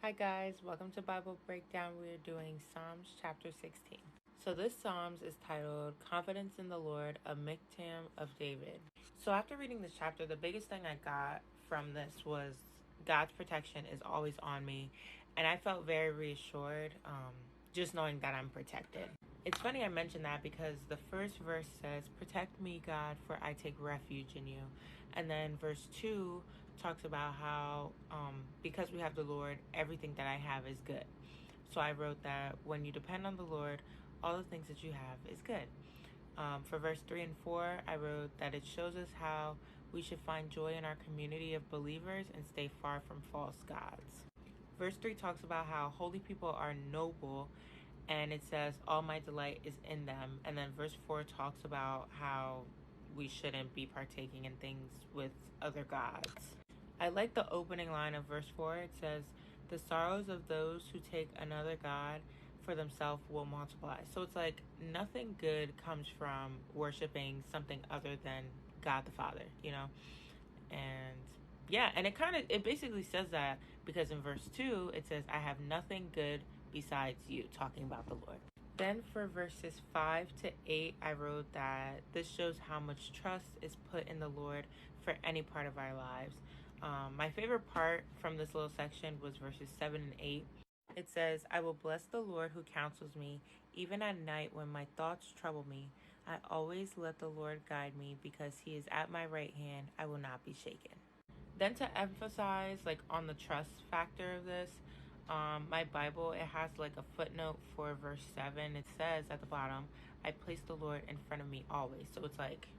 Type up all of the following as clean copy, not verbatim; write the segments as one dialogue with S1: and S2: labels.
S1: Hi guys, welcome to Bible Breakdown. We're doing Psalms chapter 16. So this Psalms is titled Confidence in the Lord, a Miktam of David. So after reading this chapter, the biggest thing I got from this was God's protection is always on me. And I felt very reassured just knowing that I'm protected. It's funny I mentioned that because the first verse says, "Protect me, God, for I take refuge in you." And then verse 2 talks about how because we have the Lord, everything that I have is good. So I wrote that when you depend on the Lord, all the things that you have is good. For verse 3 and 4, I wrote that it shows us how we should find joy in our community of believers and stay far from false gods. Verse 3 talks about how holy people are noble, and it says, "All my delight is in them." And then verse 4 talks about how we shouldn't be partaking in things with other gods. I like the opening line of verse 4. It says, "The sorrows of those who take another God for themselves will multiply." So it's like nothing good comes from worshiping something other than God the Father. And yeah, and it basically says that because in verse 2 it says, "I have nothing good besides you," talking about the Lord. Then for verses 5 to 8, I wrote that this shows how much trust is put in the Lord for any part of our lives. My favorite part from this little section was verses 7 and 8. It says, "I will bless the Lord who counsels me, even at night when my thoughts trouble me. I always let the Lord guide me because he is at my right hand. I will not be shaken." Then to emphasize on the trust factor of this, my Bible, it has a footnote for verse 7. It says at the bottom, "I place the Lord in front of me always." So it's like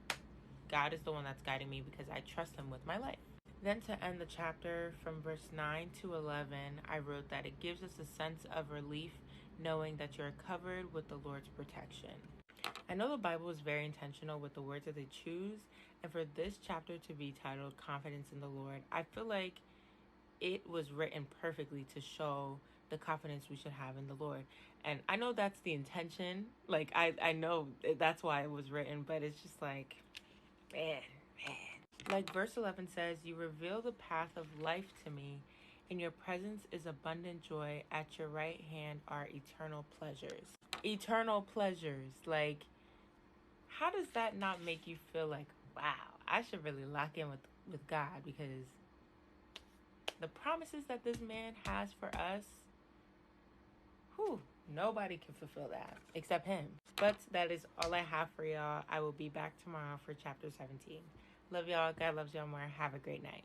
S1: God is the one that's guiding me because I trust him with my life. Then to end the chapter from verse 9 to 11, I wrote that it gives us a sense of relief knowing that you're covered with the Lord's protection. I know the Bible is very intentional with the words that they choose, and for this chapter to be titled Confidence in the Lord, I feel like it was written perfectly to show the confidence we should have in the Lord. And I know that's the intention. I know that's why it was written, but it's just man. Like verse 11 says, "You reveal the path of life to me. In your presence is abundant joy. At your right hand are eternal pleasures." Eternal pleasures. How does that not make you feel like, wow, I should really lock in with God, because the promises that this man has for us, nobody can fulfill that except him. But that is all I have for y'all. I will be back tomorrow for chapter 17. Love y'all. God loves y'all more. Have a great night.